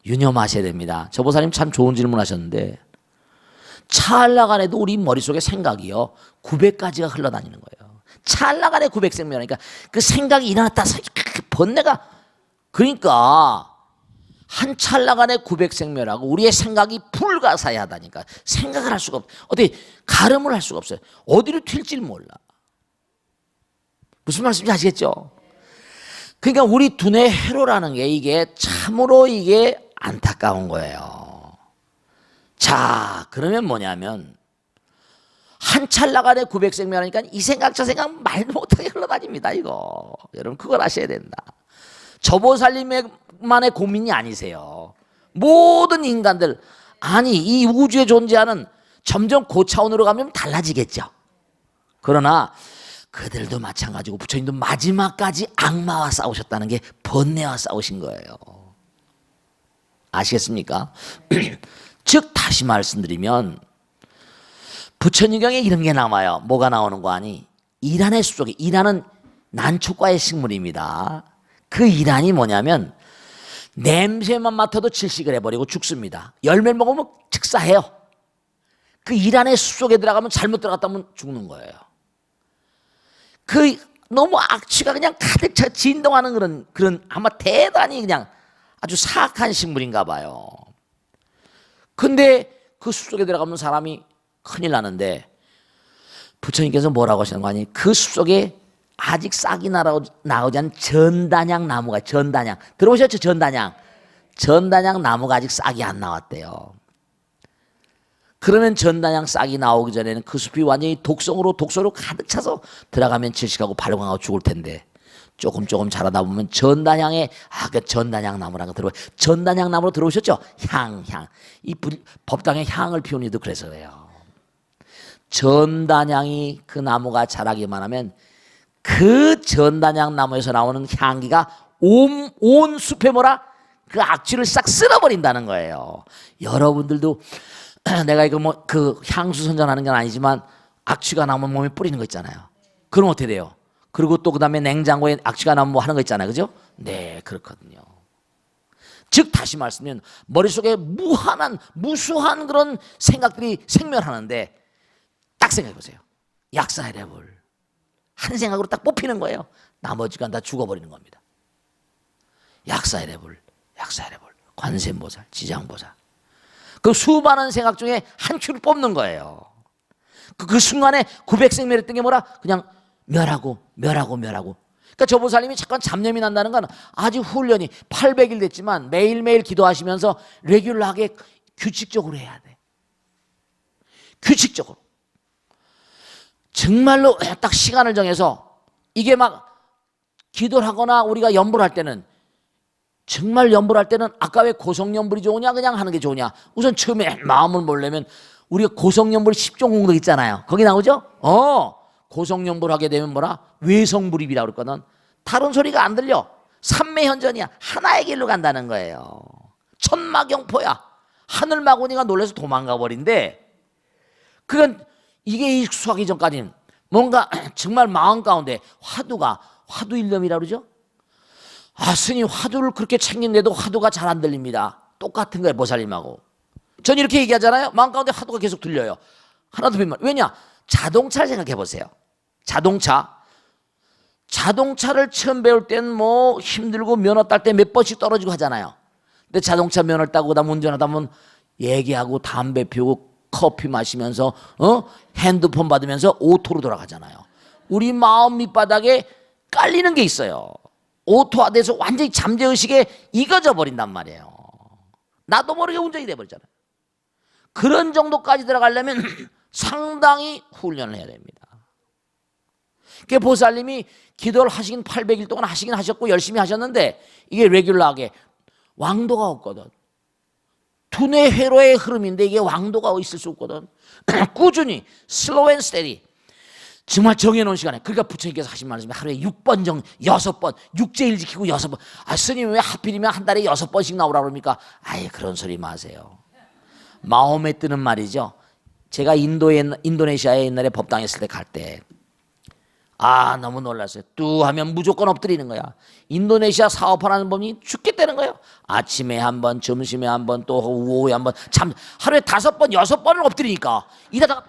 유념하셔야 됩니다. 저 보사님 참 좋은 질문 하셨는데 찰나간에도 우리 머릿속에 생각이요 900가지가 흘러다니는 거예요. 찰나간에 900생멸 그러니까 그 생각이 일어났다 번뇌가 그러니까 한 찰나간에 900생멸하고 우리의 생각이 불가사의하다니까 생각을 할 수가 어떻게 가름을 할 수가 없어요. 어디로 튈지 몰라. 무슨 말씀인지 아시겠죠? 그러니까 우리 두뇌 회로라는 게 이게 참으로 이게 안타까운 거예요. 자, 그러면 뭐냐면 한 찰나간에 900생명하니까 이 생각 저 생각 말도 못하게 흘러다닙니다. 이거 여러분 그걸 아셔야 된다. 저보살님만의 고민이 아니세요. 모든 인간들, 아니 이 우주에 존재하는 점점 고차원으로 가면 달라지겠죠. 그러나 그들도 마찬가지고 부처님도 마지막까지 악마와 싸우셨다는 게 번뇌와 싸우신 거예요. 아시겠습니까? 즉 다시 말씀드리면 부처님경에 이런 게 나와요. 뭐가 나오는 거 아니? 이란의 숲속에, 이란은 난초과의 식물입니다. 그 이란이 뭐냐면 냄새만 맡아도 질식을 해버리고 죽습니다. 열매를 먹으면 즉사해요. 그 이란의 숲속에 들어가면 잘못 들어갔다면 죽는 거예요. 그 너무 악취가 그냥 가득 차 진동하는 그런 아마 대단히 그냥 아주 사악한 식물인가 봐요. 근데 그 숲속에 들어가면 사람이 큰일 나는데 부처님께서 뭐라고 하시는 거 아니? 그 숲속에 아직 싹이 나오지 않은 전단양 나무가, 전단양 들어보셨죠? 전단양 나무가 아직 싹이 안 나왔대요. 그러면 전단양 싹이 나오기 전에는 그 숲이 완전히 독소로 가득 차서 들어가면 질식하고 발광하고 죽을 텐데 조금 자라다 보면 전단양에 그 전단양 나무라는 거 들어보셨죠? 전단양 나무로 들어보셨죠? 향. 이 법당에 향을 피우는 이도 그래서 그래요. 전단양이 그 나무가 자라기만 하면 그 전단양 나무에서 나오는 향기가 온 숲에 그 악취를 싹 쓸어버린다는 거예요. 여러분들도 내가 이거 그 향수 선전하는 건 아니지만 악취가 나면 몸에 뿌리는 거 있잖아요. 그럼 어떻게 돼요? 그리고 또 그다음에 냉장고에 악취가 나면 뭐 하는 거 있잖아요. 그죠? 네, 그렇거든요. 즉 다시 말씀드리면 머릿속에 무수한 그런 생각들이 생멸하는데 딱 생각해 보세요. 약사해래볼 한 생각으로 딱 뽑히는 거예요. 나머지가 다 죽어버리는 겁니다. 약사해래볼 관세음보살, 지장보살. 그 수많은 생각 중에 한 큐를 뽑는 거예요. 그 순간에 900생멸했던 게 뭐라? 그냥 멸하고. 그러니까 저 보살님이 잠깐 잡념이 난다는 건 아직 훈련이 800일 됐지만 매일매일 기도하시면서 레귤러하게 규칙적으로 해야 돼. 규칙적으로. 정말로 딱 시간을 정해서 이게 막 기도를 하거나 우리가 연불할 때는 정말 연불할 때는 아까 왜 고성연불이 좋으냐 그냥 하는 게 좋으냐. 우선 처음에 마음을 몰려면 우리가 고성연불 10종 공덕 있잖아요. 거기 나오죠? 고성연불 하게 되면 뭐라? 외성불입이라고 그랬거든. 다른 소리가 안 들려. 삼매현전이야. 하나의 길로 간다는 거예요. 천마경포야. 하늘마구니가 놀라서 도망가 버린데 그건 이게 익숙하기 전까지는 뭔가 정말 마음 가운데 화두일념이라고 그러죠? 스님 화두를 그렇게 챙긴데도 화두가 잘 안 들립니다. 똑같은 거예요, 보살님하고. 전 이렇게 얘기하잖아요. 마음 가운데 화두가 계속 들려요. 하나도 빈말. 왜냐? 자동차를 생각해 보세요. 자동차를 처음 배울 때는 뭐 힘들고 면허 딸 때 몇 번씩 떨어지고 하잖아요. 근데 자동차 면허 따고 그다음 운전하다 보면 얘기하고 담배 피우고 커피 마시면서 핸드폰 받으면서 오토로 돌아가잖아요. 우리 마음 밑바닥에 깔리는 게 있어요. 오토화돼서 완전히 잠재의식에 익어져 버린단 말이에요. 나도 모르게 운전이 돼버리잖아요. 그런 정도까지 들어가려면 상당히 훈련을 해야 됩니다. 그 보살님이 기도를 하시긴 800일 동안 하시긴 하셨고 열심히 하셨는데 이게 레귤러하게 왕도가 없거든. 두뇌 회로의 흐름인데 이게 왕도가 있을 수 없거든. 꾸준히 슬로우 앤 스테디 정말 정해놓은 시간에. 그러니까 부처님께서 하신 말씀이 하루에 6번 6번 육제일 지키고 6번. 스님 왜 하필이면 한 달에 6번씩 나오라고 그럽니까? 그런 소리 마세요. 마음에 뜨는 말이죠. 제가 인도네시아에 옛날에 법당에 있을 때 갈 때 너무 놀랐어요. 뚜 하면 무조건 엎드리는 거야. 인도네시아 사업하는 분이 죽겠다는 거예요. 아침에 한 번, 점심에 한 번, 또 오후에 한 번, 하루에 5번, 6번을 엎드리니까 이러다가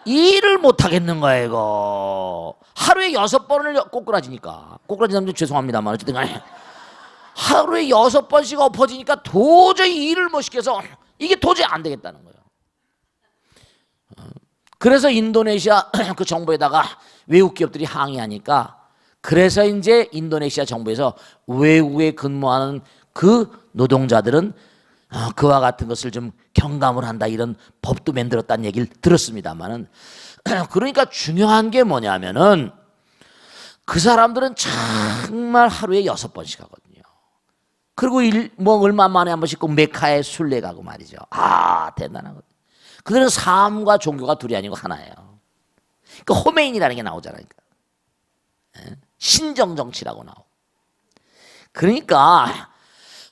일을 못 하겠는 거예요, 이거. 하루에 6번을 꼬꾸라지니까. 꼬꾸라지면 죄송합니다만 어쨌든 간에 하루에 6번씩 엎어지니까 도저히 일을 못 시켜서 이게 도저히 안 되겠다는 거예요. 그래서 인도네시아 그 정부에다가 외국 기업들이 항의하니까 그래서 이제 인도네시아 정부에서 외국에 근무하는 그 노동자들은 그와 같은 것을 좀 경감을 한다, 이런 법도 만들었다는 얘기를 들었습니다만은 그러니까 중요한 게 뭐냐면은 그 사람들은 정말 하루에 6번씩 하거든요. 그리고 뭐 얼마 만에 한 번씩 꼭 메카에 순례 가고 말이죠. 대단하거든요. 그들은 삶과 종교가 둘이 아니고 하나예요. 그러니까 호메인이라는 게 나오잖아요. 신정 정치라고 나오고. 그러니까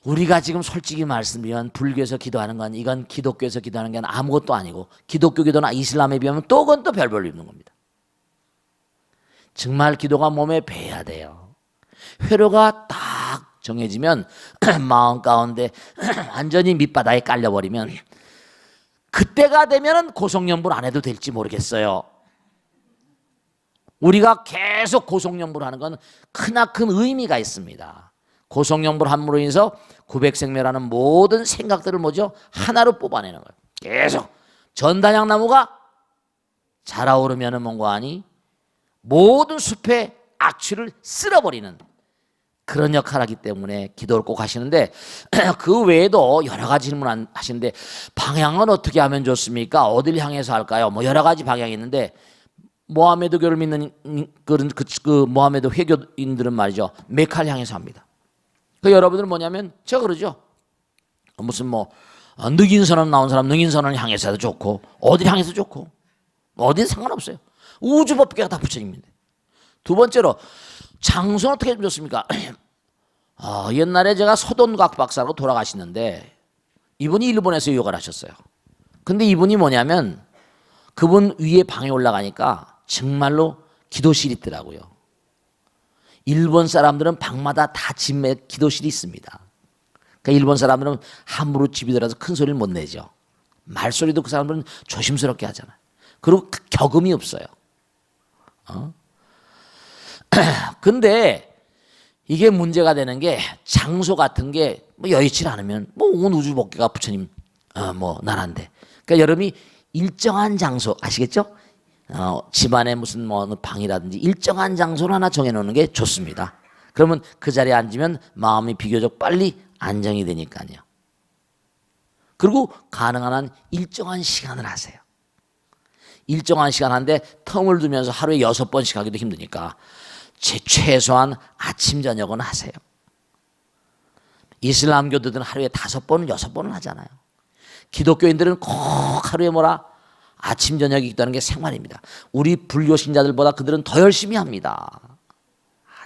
우리가 지금 솔직히 말씀드리면 불교에서 기도하는 건, 이건 기독교에서 기도하는 게 아무것도 아니고, 기독교 기도나 이슬람에 비하면 또 그건 또 별 볼일 없는 겁니다. 정말 기도가 몸에 배야 돼요. 회로가 딱 정해지면 마음 가운데 완전히 밑바닥에 깔려버리면 그때가 되면은 고속연불 안 해도 될지 모르겠어요. 우리가 계속 고속연불 하는 건 크나큰 의미가 있습니다. 고속연불 함으로 인해서 900생멸하는 모든 생각들을 뭐죠? 하나로 뽑아내는 거예요. 계속 전단향나무가 자라오르면은 뭔가 하니 모든 숲의 악취를 쓸어버리는 그런 역할을 하기 때문에 기도를 꼭 하시는데 그 외에도 여러 가지 질문 하시는데 방향은 어떻게 하면 좋습니까? 어딜 향해서 할까요? 뭐 여러 가지 방향이 있는데 모하메드교를 믿는 그 모하메드 회교인들은 말이죠, 메카를 향해서 합니다. 그 여러분들은 뭐냐면 제가 그러죠. 무슨 뭐 늑인선언 나온 사람 늑인선언을 향해서 해도 좋고 어딜 향해서 좋고 어디는 상관없어요. 우주법계가 다 부처님인데. 두 번째로 장소는 어떻게 하면 좋습니까? 옛날에 제가 서돈각 박사라고 돌아가시는데 이분이 일본에서 유학을 하셨어요. 근데 이분이 뭐냐면 그분 위에 방에 올라가니까 정말로 기도실이 있더라고요. 일본 사람들은 방마다 다 집에 기도실이 있습니다. 그러니까 일본 사람들은 함부로 집이 들어서 큰 소리를 못 내죠. 말소리도 그 사람들은 조심스럽게 하잖아요. 그리고 격음이 없어요. 근데 이게 문제가 되는 게 장소 같은 게 뭐 여의치 않으면 뭐 온 우주법계가 부처님 뭐 나라인데, 그러니까 여러분이 일정한 장소 아시겠죠? 집안에 무슨 뭐 방이라든지 일정한 장소를 하나 정해놓는 게 좋습니다. 그러면 그 자리에 앉으면 마음이 비교적 빨리 안정이 되니까요. 그리고 가능한 한 일정한 시간을 하세요. 일정한 시간 한데 텀을 두면서 하루에 6번씩 하기도 힘드니까 최소한 아침 저녁은 하세요. 이슬람교도들은 하루에 5번, 6번을 하잖아요. 기독교인들은 꼭 하루에 아침 저녁이 있다는 게 생활입니다. 우리 불교 신자들보다 그들은 더 열심히 합니다.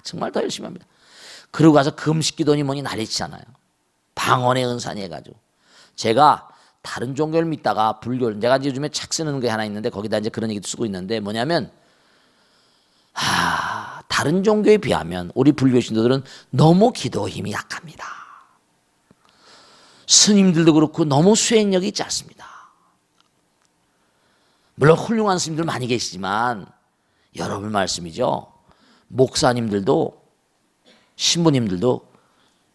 정말 더 열심히 합니다. 그러고 가서 금식기도니 뭐니 난리치잖아요. 방언의 은사니 해가지고. 제가 다른 종교를 믿다가 불교를, 내가 요즘에 책 쓰는 게 하나 있는데 거기다 이제 그런 얘기도 쓰고 있는데 뭐냐면 다른 종교에 비하면 우리 불교 신도들은 너무 기도 힘이 약합니다. 스님들도 그렇고 너무 수행력이 있지 않습니다. 물론 훌륭한 스님들 많이 계시지만 여러분 말씀이죠. 목사님들도 신부님들도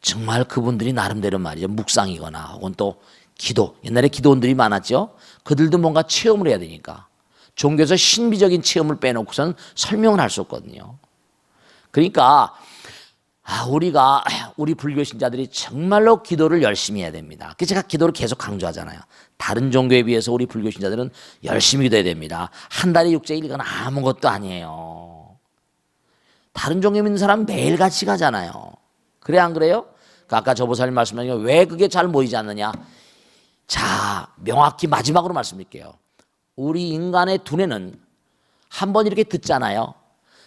정말 그분들이 나름대로 말이죠. 묵상이거나 혹은 또 기도, 옛날에 기도원들이 많았죠. 그들도 뭔가 체험을 해야 되니까 종교에서 신비적인 체험을 빼놓고서는 설명을 할 수 없거든요. 그러니까 우리 불교 신자들이 정말로 기도를 열심히 해야 됩니다. 그래서 제가 기도를 계속 강조하잖아요. 다른 종교에 비해서 우리 불교 신자들은 열심히 기도해야 됩니다. 한 달에 6제 이건 아무것도 아니에요. 다른 종교 믿는 사람 매일같이 가잖아요. 그래 안 그래요? 아까 조보살님 말씀하신 게 왜 그게 잘 모이지 않느냐. 자, 명확히 마지막으로 말씀드릴게요. 우리 인간의 두뇌는 한 번 이렇게 듣잖아요.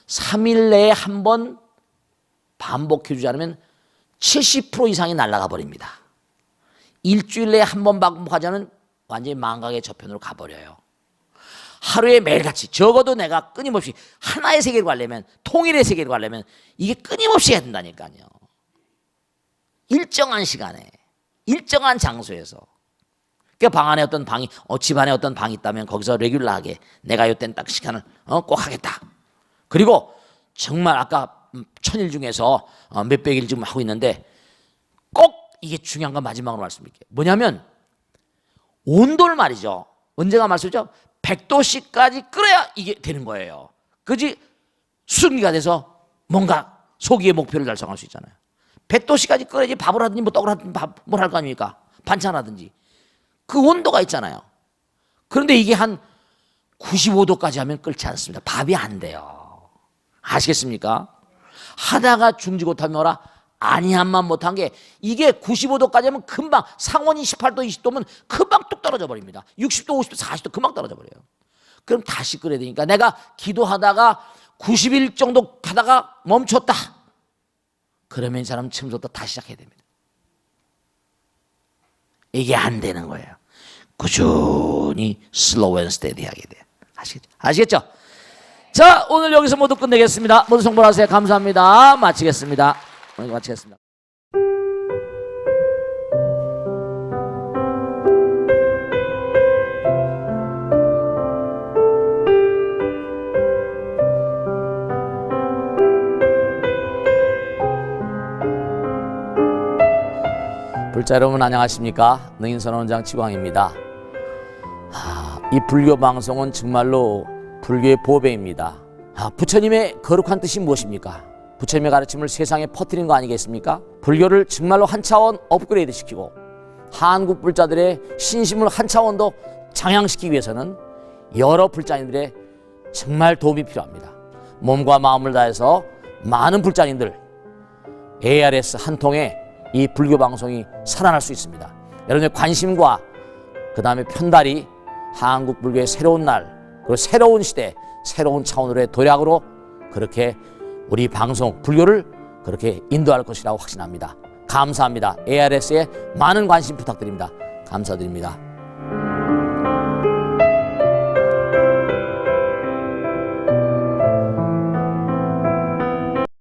3일 내에 한 번 반복해주지 않으면 70% 이상이 날아가 버립니다. 일주일 내에 한 번 반복하지 않으면 완전히 망각의 저편으로 가버려요. 하루에 매일같이 적어도 내가 끊임없이 하나의 세계를 가려면, 통일의 세계를 가려면 이게 끊임없이 해야 된다니까요. 일정한 시간에 일정한 장소에서. 그러니까 방 안에 어떤 방이 집안에 어떤 방이 있다면 거기서 레귤러하게 내가 이땐 딱 시간을 꼭 하겠다. 그리고 정말 아까 1000일 중에서 몇백 일 지금 하고 있는데 꼭 이게 중요한 건 마지막으로 말씀드릴게요. 뭐냐면 온도를 말이죠. 언제가 말씀이죠? 100도씨까지 끓여야 이게 되는 거예요. 그지? 수증기가 돼서 뭔가 소기의 목표를 달성할 수 있잖아요. 100도씨까지 끓여야지 밥을 하든지 뭐 떡을 하든지 뭘 할 거 아닙니까? 반찬하든지. 그 온도가 있잖아요. 그런데 이게 한 95도까지 하면 끓지 않습니다. 밥이 안 돼요. 아시겠습니까? 하다가 중지고탐이 오라 아니함만 못한 게 이게 95도까지 하면 금방 상온이 18도 20도면 금방 뚝 떨어져 버립니다. 60도 50도 40도 금방 떨어져 버려요. 그럼 다시 끓여야 되니까 내가 기도하다가 90일 정도 하다가 멈췄다. 그러면 이 사람 처음부터 다시 시작해야 됩니다. 이게 안 되는 거예요. 꾸준히 슬로우 앤 스테디 하게 돼요. 아시겠죠? 자, 오늘 여기서 모두 끝내겠습니다. 모두 성불하세요. 감사합니다. 마치겠습니다. 오늘 마치겠습니다. 불자 여러분 안녕하십니까? 능인선언원장 지광입니다. 이 불교 방송은 정말로 불교의 보배입니다. 부처님의 거룩한 뜻이 무엇입니까? 부처님의 가르침을 세상에 퍼뜨린 거 아니겠습니까? 불교를 정말로 한 차원 업그레이드 시키고 한국 불자들의 신심을 한 차원 더 장양시키기 위해서는 여러 불자님들의 정말 도움이 필요합니다. 몸과 마음을 다해서 많은 불자님들 ARS 한 통에 이 불교 방송이 살아날 수 있습니다. 여러분의 관심과 그 다음에 편달이 한국 불교의 새로운 날 그리고 새로운 시대 새로운 차원으로의 도약으로 그렇게 우리 방송 불교를 그렇게 인도할 것이라고 확신합니다. 감사합니다. ARS에 많은 관심 부탁드립니다. 감사드립니다.